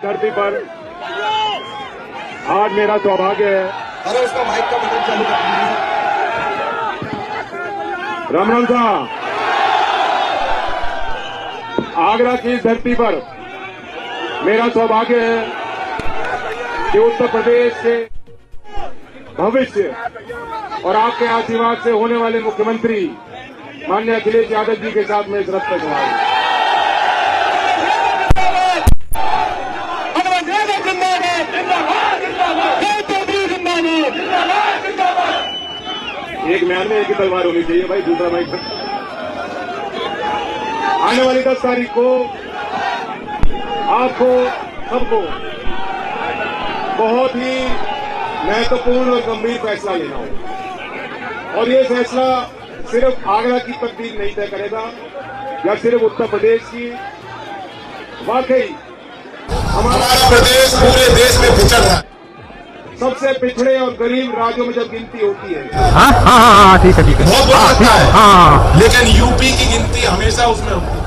धरती पर आज मेरा सौभाग्य है। अरे उसका माइक का बटन चालू कर दीजिए। राम साहब, आगरा की इस धरती पर मेरा सौभाग्य है कि उत्तर प्रदेश के भविष्य और आपके आशीर्वाद से होने वाले मुख्यमंत्री माननीय अखिलेश यादव जी के साथ मैं इस रथ पर सवार हूं। एक म्यान में एक ही तलवार होनी चाहिए भाई, दूसरा भाई। आने वाली 10 तारीख को आपको सबको बहुत ही महत्वपूर्ण और गंभीर फैसला लेना होगा, और ये फैसला सिर्फ आगरा की तकदीर नहीं तय करेगा या सिर्फ उत्तर प्रदेश की। वाकई हमारा प्रदेश पूरे देश में पिछड़ रहा है। सबसे पिछड़े और गरीब राज्यों में जब गिनती होती है, हाँ, ठीक है बहुत बुरा लगता है, हाँ, लेकिन यूपी की गिनती हमेशा उसमें होती है।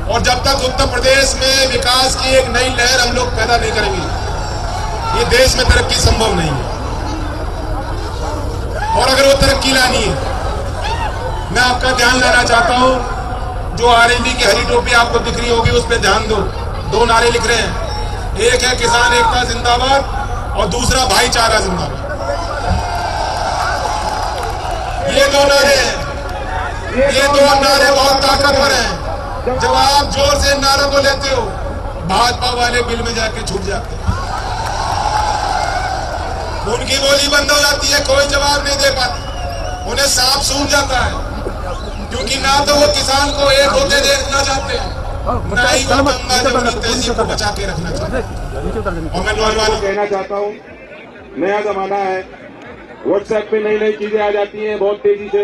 और जब तक उत्तर प्रदेश में विकास की एक नई लहर हम लोग पैदा नहीं करेंगे, ये देश में तरक्की संभव नहीं है। और अगर वो तरक्की लानी है, मैं आपका ध्यान लाना चाहता हूं, जो आरएलडी की हरी टोपी आपको दिख रही होगी उस पर ध्यान दो। 2 नारे लिख रहे हैं, एक है किसान एकता जिंदाबाद और दूसरा भाईचारा जिंदाबाद। ये 2 नारे हैं, ये 2 नारे बहुत ताकतवर हैं। जब आप जोर से नारों को लेते हो, भाजपा वाले बिल में जाके छूट जाते हैं, उनकी बोली बंद हो जाती है, कोई जवाब नहीं दे पाता, उन्हें सांप सूंघ जाता है, क्योंकि ना तो वो किसान को एक होते देखना चाहते हैं, ना ही वो गंगा जमुनी तहसील को बचा के रखना चाहते हैं। और मैं नौजवानों कहना चाहता हूँ, नया जमाना है, व्हाट्सएप पे नई नई चीजें आ जाती हैं बहुत तेजी से,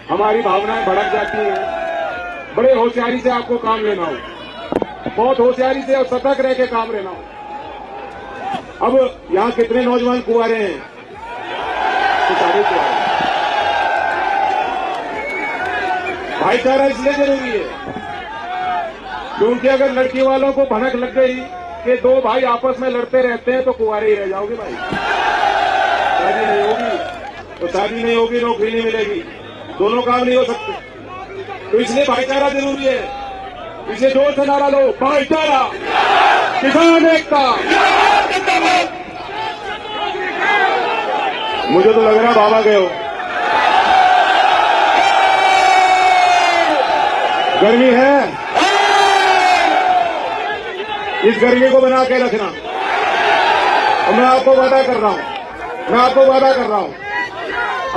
हमारी भावनाएं भड़क जाती हैं। बड़े होशियारी से आपको काम लेना हो, बहुत होशियारी से और सतर्क रह के काम लेना हो। अब यहाँ कितने नौजवान कुंवारे हैं? तो सारे कुंवारे। भाईचारा इसलिए जरूरी है क्योंकि अगर लड़की वालों को भनक लग गई कि 2 भाई आपस में लड़ते रहते हैं तो कुंवारे ही रह जाओगे भाई। शादी नहीं होगी तो शादी नहीं होगी, नौकरी नहीं मिलेगी, दोनों काम नहीं हो सकते। तो इसलिए भाईचारा जरूरी है। इसे जोर से नारा लो, भाईचारा, किसान एकता। मुझे तो लग रहा बाबा गए हो। गर्मी है, इस गर्मी को बना के रखना। और मैं आपको वादा कर रहा हूं,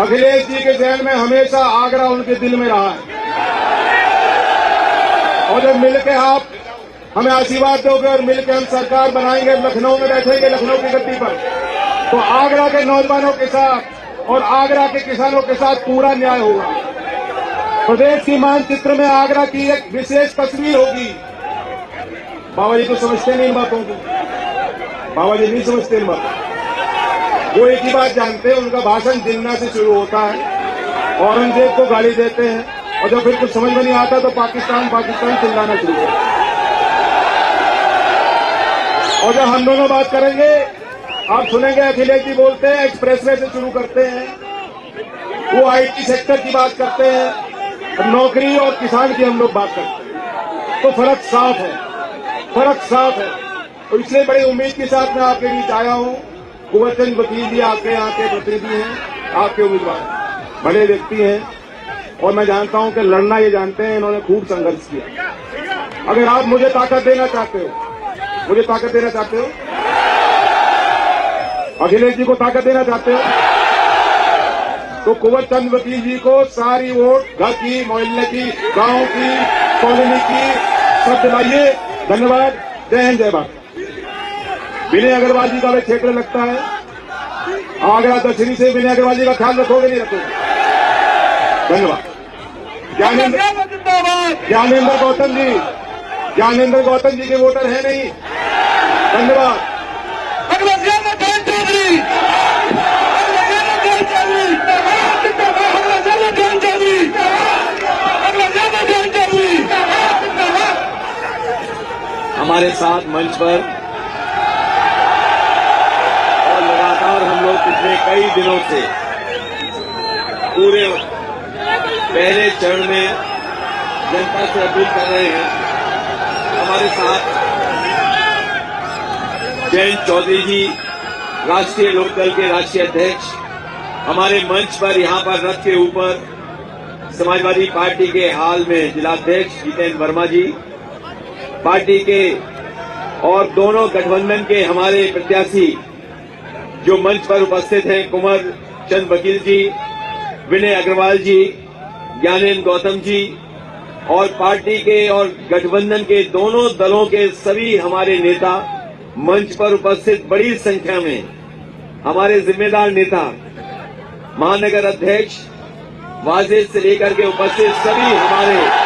अखिलेश जी के जहन में हमेशा आगरा उनके दिल में रहा है। और जब मिलकर आप हमें आशीर्वाद दोगे और मिलकर हम सरकार बनाएंगे, लखनऊ में बैठेंगे, लखनऊ की गद्दी पर, तो आगरा के नौजवानों के साथ और आगरा के किसानों के साथ पूरा न्याय होगा। प्रदेश की मानचित्र में आगरा की एक विशेष तस्वीर होगी। बाबा जी तो समझते नहीं इन बातों को, बाबा जी नहीं समझते इन बातों। वो एक ही बात जानते हैं, उनका भाषण जिन्ना से शुरू होता है, औरंगजेब को गाली देते हैं, और जब फिर कुछ समझ में नहीं आता तो पाकिस्तान पाकिस्तान चिल्लाना शुरू करते हैं। और जब हम दोनों बात करेंगे, आप सुनेंगे अखिलेश जी बोलते हैं एक्सप्रेसवे से शुरू करते हैं, वो आईटी सेक्टर की बात करते हैं, नौकरी और किसान की हम लोग बात करते हैं। तो फर्क साफ है। तो इसलिए बड़ी उम्मीद के साथ मैं आपके बीच आया हूँ। कुंवर चंद वकील जी आपके यहाँ के प्रतिनिधि हैं, आपके उम्मीदवार, बड़े व्यक्ति हैं, और मैं जानता हूं कि लड़ना ये जानते हैं, इन्होंने खूब संघर्ष किया। अगर आप मुझे ताकत देना चाहते हो, अखिलेश जी को ताकत देना चाहते हो, तो कुंवर चंद वकील जी को सारी वोट घर की, मोहल्ले की, गांव की, कॉलोनी की सब दिलाइए। धन्यवाद। जय हिंद, जय भारत। विनय अग्रवाल जी का भी क्षेत्र लगता है आगरा दक्षिणी से। विनय अग्रवाल जी का ख्याल रखोगे नहीं रखोगे? धन्यवाद। ज्ञानेंद्र गौतम जी के वोटर हैं नहीं? धन्यवाद। हमारे हमारे साथ मंच पर, और लगातार हम लोग पिछले कई दिनों से पूरे पहले चरण में जनता से अपील कर रहे हैं। हमारे साथ जयंत चौधरी जी, राष्ट्रीय लोकदल के राष्ट्रीय अध्यक्ष, हमारे मंच पर यहां पर रथ के ऊपर समाजवादी पार्टी के हाल में जिलाध्यक्ष जितेंद्र वर्मा जी, पार्टी के और दोनों गठबंधन के हमारे प्रत्याशी जो मंच पर उपस्थित हैं, कुंवर चंद वकील जी, विनय अग्रवाल जी, ज्ञानेन्द्र गौतम जी, और पार्टी के और गठबंधन के दोनों दलों के सभी हमारे नेता मंच पर उपस्थित बड़ी संख्या में, हमारे जिम्मेदार नेता, महानगर अध्यक्ष वाजिद से लेकर के उपस्थित सभी हमारे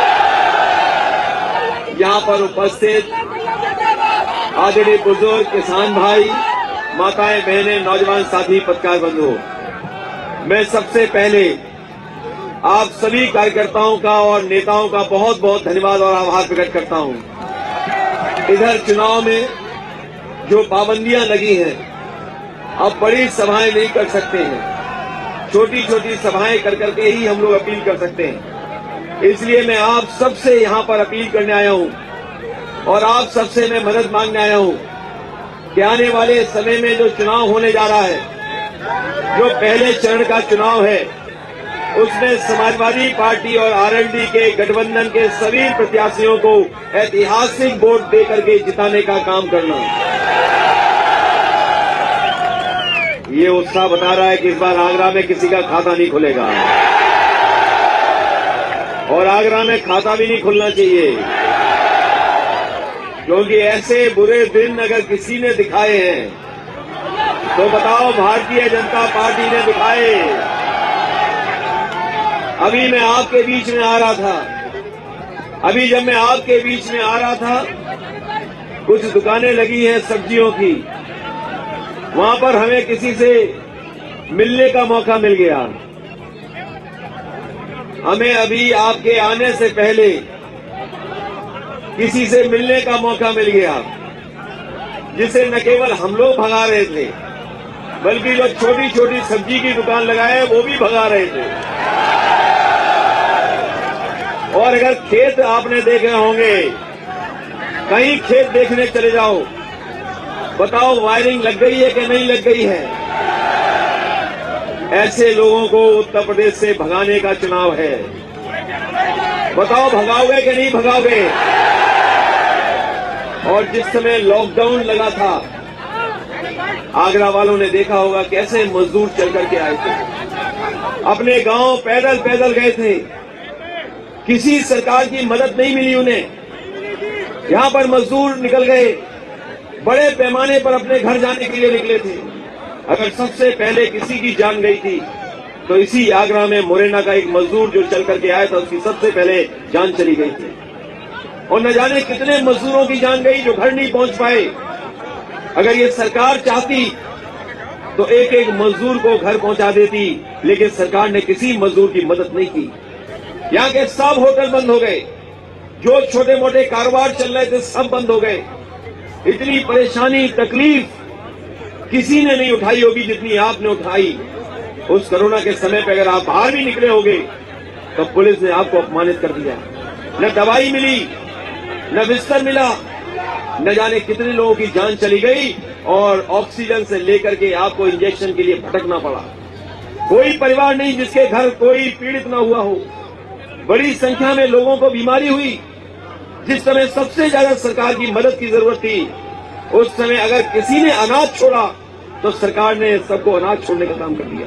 यहां पर उपस्थित आदरणीय बुजुर्ग किसान भाई, माताएं, बहनें, नौजवान साथी, पत्रकार बंधु, मैं सबसे पहले आप सभी कार्यकर्ताओं का और नेताओं का बहुत बहुत धन्यवाद और आभार प्रकट करता हूं। इधर चुनाव में जो पाबंदियां लगी हैं, अब बड़ी सभाएं नहीं कर सकते हैं, छोटी छोटी सभाएं कर करके ही हम लोग अपील कर सकते हैं। इसलिए मैं आप सबसे यहां पर अपील करने आया हूं और आप सबसे मैं मदद मांगने आया हूं कि आने वाले समय में जो चुनाव होने जा रहा है, जो पहले चरण का चुनाव है, उसमें समाजवादी पार्टी और आरएलडी के गठबंधन के सभी प्रत्याशियों को ऐतिहासिक वोट देकर के जिताने का काम करना। ये उत्साह बता रहा है कि इस बार आगरा में किसी का खाता नहीं खुलेगा, और आगरा में खाता भी नहीं खुलना चाहिए, क्योंकि ऐसे बुरे दिन अगर किसी ने दिखाए हैं तो बताओ भारतीय जनता पार्टी ने दिखाए। अभी मैं आपके बीच में आ रहा था, अभी जब मैं आपके बीच में आ रहा था, कुछ दुकानें लगी हैं सब्जियों की, वहां पर हमें किसी से मिलने का मौका मिल गया। हमें अभी आपके आने से पहले किसी से मिलने का मौका मिल गया, जिसे न केवल हम लोग भगा रहे थे, बल्कि जो छोटी छोटी सब्जी की दुकान लगाए वो भी भगा रहे थे। और अगर खेत आपने देखे होंगे, कहीं खेत देखने चले जाओ, बताओ वायरिंग लग गई है कि नहीं लग गई है। ऐसे लोगों को उत्तर प्रदेश से भगाने का चुनाव है। बताओ भगाओगे कि नहीं भगाओगे। और जिस समय लॉकडाउन लगा था, आगरा वालों ने देखा होगा कैसे मजदूर चल करके आए थे, अपने गांव पैदल पैदल गए थे, किसी सरकार की मदद नहीं मिली उन्हें। यहां पर मजदूर निकल गए, बड़े पैमाने पर अपने घर जाने के लिए निकले थे। अगर सबसे पहले किसी की जान गई थी तो इसी आगरा में मुरैना का एक मजदूर जो चल करके आया था, उसकी सबसे पहले जान चली गई थी। और न जाने कितने मजदूरों की जान गई जो घर नहीं पहुंच पाए। अगर ये सरकार चाहती तो एक एक मजदूर को घर पहुंचा देती, लेकिन सरकार ने किसी मजदूर की मदद नहीं की। यहाँ के सब होटल बंद हो गए, जो छोटे मोटे कारोबार चल रहे थे सब बंद हो गए। इतनी परेशानी तकलीफ किसी ने नहीं उठाई होगी जितनी आपने उठाई। उस कोरोना के समय पे अगर आप बाहर भी निकले होंगे तो पुलिस ने आपको अपमानित कर दिया। न दवाई मिली, न बिस्तर मिला, न जाने कितने लोगों की जान चली गई, और ऑक्सीजन से लेकर के आपको इंजेक्शन के लिए भटकना पड़ा। कोई परिवार नहीं जिसके घर कोई पीड़ित न हुआ हो। बड़ी संख्या में लोगों को बीमारी हुई। जिस समय सबसे ज्यादा सरकार की मदद की जरूरत थी, उस समय अगर किसी ने अनाज छोड़ा तो सरकार ने सबको अनाज छोड़ने का काम कर दिया।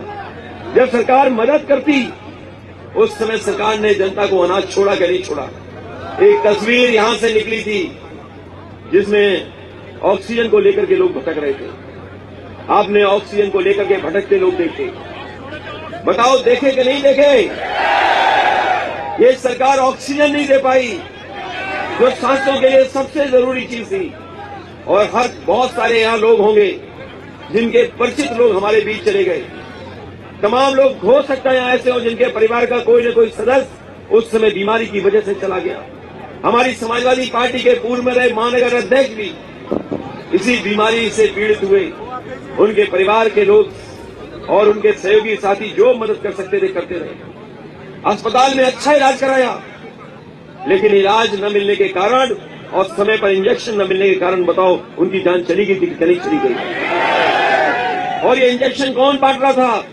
जब सरकार मदद करती, उस समय सरकार ने जनता को अनाज छोड़ा कि नहीं छोड़ा। एक तस्वीर यहां से निकली थी जिसमें ऑक्सीजन को लेकर के लोग भटक रहे थे। आपने ऑक्सीजन को लेकर के भटकते लोग देखे, बताओ देखे कि नहीं देखे। ये सरकार ऑक्सीजन नहीं दे पाई जो सांसों के लिए सबसे जरूरी चीज थी। और हर बहुत सारे यहाँ लोग होंगे जिनके परिचित लोग हमारे बीच चले गए। तमाम लोग हो सकता है यहाँ ऐसे हो जिनके परिवार का कोई न कोई सदस्य उस समय बीमारी की वजह से चला गया। हमारी समाजवादी पार्टी के पूर्व में रहे महानगर अध्यक्ष भी इसी बीमारी से पीड़ित हुए। उनके परिवार के लोग और उनके सहयोगी साथी जो मदद कर सकते थे करते रहे। अस्पताल में अच्छा इलाज कराया, लेकिन इलाज न मिलने के कारण और समय पर इंजेक्शन न मिलने के कारण बताओ उनकी जान चली गई थी कि नहीं चली गई। और ये इंजेक्शन कौन बांट रहा था?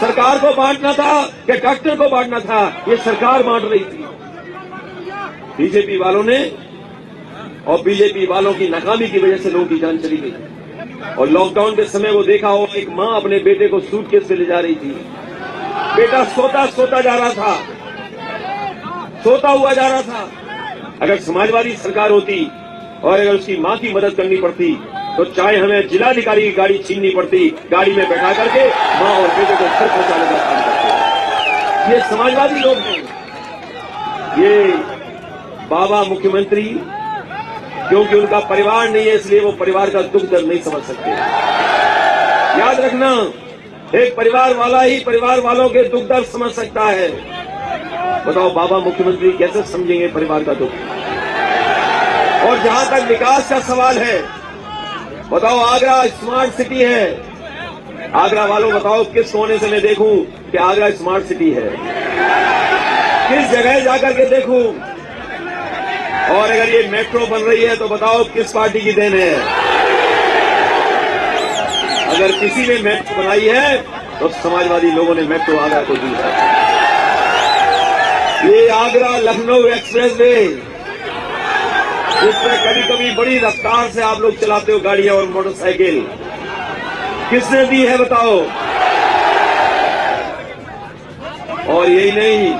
सरकार को बांटना था कि डॉक्टर को बांटना था? ये सरकार बांट रही थी। बीजेपी वालों ने और बीजेपी वालों की नाकामी की वजह से लोगों की जान चली गई। और लॉकडाउन के समय वो देखा हो, एक मां अपने बेटे को सूटकेस में ले जा रही थी। बेटा सोता जा रहा था, सोता हुआ जा रहा था। अगर समाजवादी सरकार होती और अगर उसकी मां की मदद करनी पड़ती तो चाहे हमें जिलाधिकारी की गाड़ी छीननी पड़ती, गाड़ी में बैठा करके मां और बेटे को घर पहुंचाने का काम करते। ये समाजवादी लोग हैं। ये बाबा मुख्यमंत्री, क्योंकि उनका परिवार नहीं है इसलिए वो परिवार का दुख दर्द नहीं समझ सकते। याद रखना, एक परिवार वाला ही परिवार वालों के दुख दर्द समझ सकता है। बताओ बाबा मुख्यमंत्री कैसे समझेंगे परिवार का दुख? और जहां तक विकास का सवाल है, बताओ आगरा स्मार्ट सिटी है। आगरा वालों बताओ किस कोने से मैं देखूं कि आगरा स्मार्ट सिटी है? किस जगह जाकर के देखूं? और अगर ये मेट्रो बन रही है तो बताओ किस पार्टी की देन है? अगर किसी ने मेट्रो बनाई है तो समाजवादी लोगों ने मेट्रो आगरा को दी है। ये आगरा लखनऊ एक्सप्रेस वे, इसमें कभी कभी बड़ी रफ्तार से आप लोग चलाते हो गाड़ियां और मोटरसाइकिल, किसने दी है बताओ? और यही नहीं,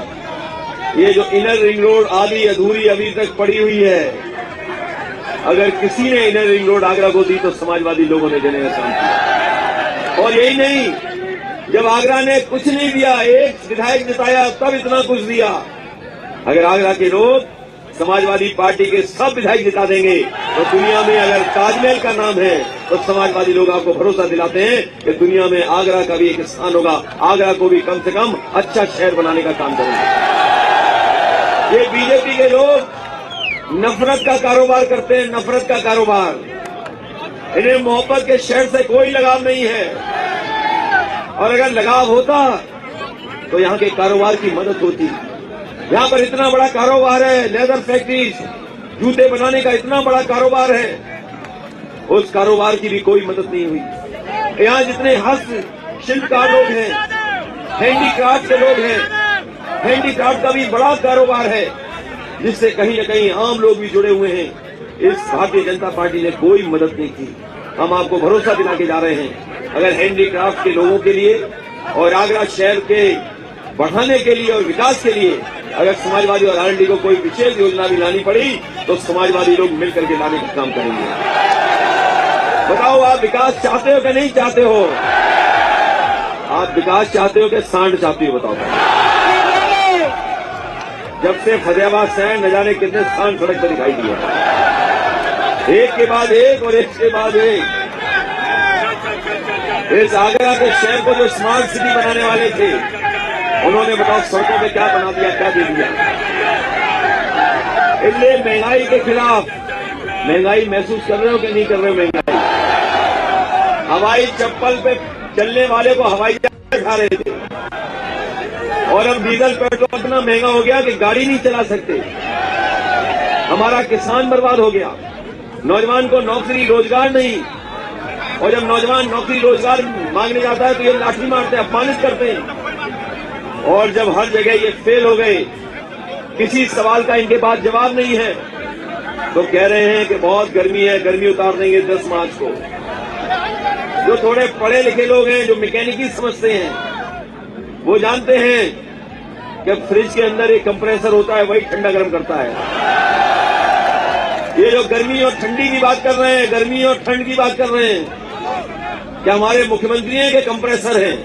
ये जो इनर रिंग रोड आधी अधूरी अभी तक पड़ी हुई है, अगर किसी ने इनर रिंग रोड आगरा को दी तो समाजवादी लोगों ने देने का काम किया। और यही नहीं, जब आगरा ने कुछ नहीं दिया, एक विधायक जिताया तब इतना कुछ दिया। अगर आगरा के लोग समाजवादी पार्टी के सब विधायक जिता देंगे तो दुनिया में अगर ताजमहल का नाम है तो समाजवादी लोग आपको भरोसा दिलाते हैं कि दुनिया में आगरा का भी एक स्थान होगा। आगरा को भी कम से कम अच्छा शहर बनाने का काम करेंगे। ये बीजेपी के लोग नफरत का कारोबार करते हैं, नफरत का कारोबार। इन्हें मोहब्बत के शहर से कोई लगाव नहीं है, और अगर लगाव होता तो यहाँ के कारोबार की मदद होती। यहाँ पर इतना बड़ा कारोबार है, लेदर फैक्ट्रीज, जूते बनाने का इतना बड़ा कारोबार है, उस कारोबार की भी कोई मदद नहीं हुई। यहाँ जितने हस्त शिल्पकार लोग हैं, हैंडीक्राफ्ट के लोग हैं, हैंडीक्राफ्ट का भी बड़ा कारोबार है जिससे कहीं न कहीं आम लोग भी जुड़े हुए हैं। इस भारतीय जनता पार्टी ने कोई मदद नहीं की। हम आपको भरोसा दिला के जा रहे हैं, अगर हैंडीक्राफ्ट के लोगों के लिए और आगरा शहर के बढ़ाने के लिए और विकास के लिए अगर समाजवादी और आरएलडी को कोई विशेष योजना भी लानी पड़ी तो समाजवादी लोग मिलकर के लाने का काम करेंगे। बताओ आप विकास चाहते हो कि नहीं चाहते हो? आप विकास चाहते हो कि सांड चाहते हो? बताओ। जब से फतेहाबाद शहर न जाने कितने सांड सड़क पर दिखाई दिए, एक के बाद एक और एक के बाद एक। इस आगरा के शहर को जो स्मार्ट सिटी बनाने वाले थे, उन्होंने बताओ सड़कों पे क्या बना दिया, क्या दे दिया? इसलिए महंगाई के खिलाफ, महंगाई महसूस कर रहे हो कि नहीं कर रहे हो? महंगाई, हवाई चप्पल पे चलने वाले को हवाई जहाज खा रहे थे, और अब डीजल पेट्रोल इतना महंगा हो गया कि गाड़ी नहीं चला सकते। हमारा किसान बर्बाद हो गया, नौजवान को नौकरी रोजगार नहीं, और जब नौजवान नौकरी रोजगार मांगने जाता है तो ये लाठी मारते हैं, अपमानित करते हैं। और जब हर जगह ये फेल हो गए, किसी सवाल का इनके पास जवाब नहीं है, तो कह रहे हैं कि बहुत गर्मी है, गर्मी उतार देंगे 10 मार्च को। जो थोड़े पढ़े लिखे लोग हैं, जो मैकेनिकी समझते हैं, वो जानते हैं कि फ्रिज के अंदर एक कंप्रेसर होता है, वही ठंडा गर्म करता है। ये जो गर्मी और ठंडी की बात कर रहे हैं, गर्मी और ठंड की बात कर रहे हैं, क्या हमारे मुख्यमंत्री हैं कि कंप्रेसर हैं?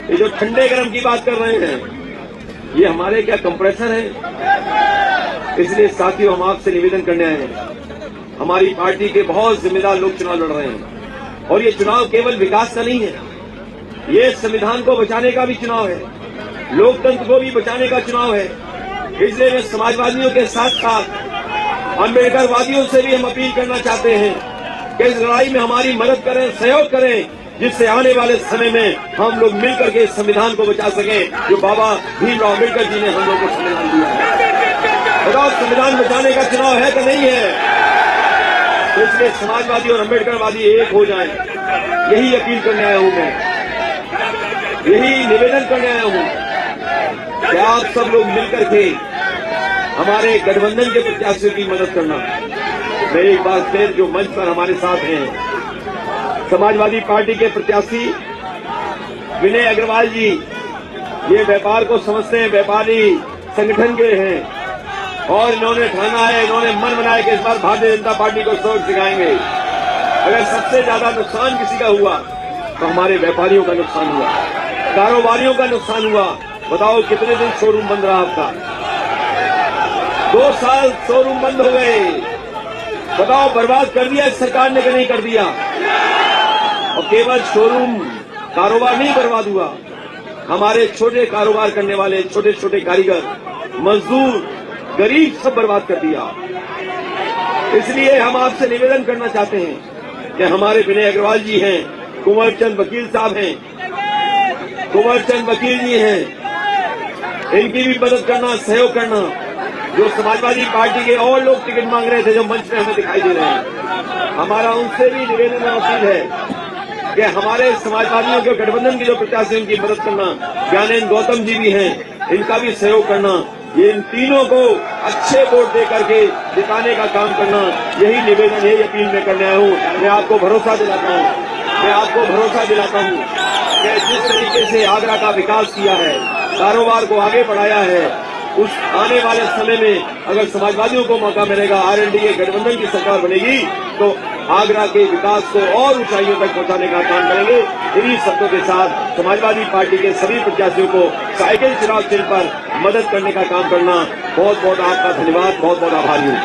ये जो ठंडे गर्म की बात कर रहे हैं, ये हमारे क्या कंप्रेसर हैं? इसलिए साथियों, हम आपसे निवेदन करने आए हैं। हमारी पार्टी के बहुत जिम्मेदार लोग चुनाव लड़ रहे हैं, और ये चुनाव केवल विकास का नहीं है, ये संविधान को बचाने का भी चुनाव है। लोकतंत्र को भी बचाने का चुनाव है। इसलिए मैं समाजवादियों के साथ साथ अम्बेडकरवादियों से भी हम अपील करना चाहते हैं कि इस लड़ाई में हमारी मदद करें, सहयोग करें, जिससे आने वाले समय में हम लोग मिलकर के इस संविधान को बचा सकें जो बाबा भीमराव अम्बेडकर जी ने हम लोग को संविधान दिया है। बताओ, संविधान बचाने का चुनाव है कि नहीं है? तो इसलिए समाजवादी और अम्बेडकरवादी एक हो जाएं, यही अपील करने आया हूं मैं, यही निवेदन करने आया हूं कि आप सब लोग मिलकर के हमारे गठबंधन के प्रत्याशियों की मदद करना। मैं एक बार फिर जो मंच पर हमारे साथ हैं, समाजवादी पार्टी के प्रत्याशी विनय अग्रवाल जी, ये व्यापार को समझते हैं, व्यापारी संगठन के हैं और इन्होंने ठाना है, इन्होंने मन बनाया कि इस बार भारतीय जनता पार्टी को सबक सिखाएंगे। अगर सबसे ज्यादा नुकसान किसी का हुआ तो हमारे व्यापारियों का नुकसान हुआ, कारोबारियों का नुकसान हुआ। बताओ, कितने दिन शोरूम बंद रहा आपका? 2 साल शोरूम बंद हो गए। बताओ, बर्बाद कर दिया इस सरकार ने कि नहीं कर दिया? और केवल शोरूम कारोबार नहीं बर्बाद हुआ, हमारे छोटे कारोबार करने वाले छोटे छोटे कारीगर, मजदूर, गरीब सब बर्बाद कर दिया। इसलिए हम आपसे निवेदन करना चाहते हैं कि हमारे विनय अग्रवाल जी हैं, कुंवर चंद वकील साहब हैं, कुंवर चंद वकील जी हैं, इनकी भी मदद करना, सहयोग करना। जो समाजवादी पार्टी के और लोग टिकट मांग रहे थे जो मंच में हमें दिखाई दे रहे हैं, हमारा उनसे भी निवेदन और अपील है कि हमारे समाजवादियों के गठबंधन के जो प्रत्याशी उनकी मदद करना। ज्ञानेंद्र गौतम जी भी हैं, इनका भी सहयोग करना। ये इन तीनों को अच्छे वोट दे करके जिताने का काम करना, यही निवेदन, यही अपील मैं करने आया हूं। मैं आपको भरोसा दिलाता हूं कि जिस तरीके से आगरा का विकास किया है, कारोबार को आगे बढ़ाया है, उस आने वाले समय में अगर समाजवादियों को मौका मिलेगा, आरएलडी के गठबंधन की सरकार बनेगी तो आगरा के विकास को और ऊंचाइयों तक पहुंचाने का काम करेंगे। इन्हीं शब्दों के साथ समाजवादी पार्टी के सभी प्रत्याशियों को साइकिल चुनाव चिन्ह पर मदद करने का काम करना। बहुत बहुत आपका धन्यवाद, बहुत बहुत आभारी हूं।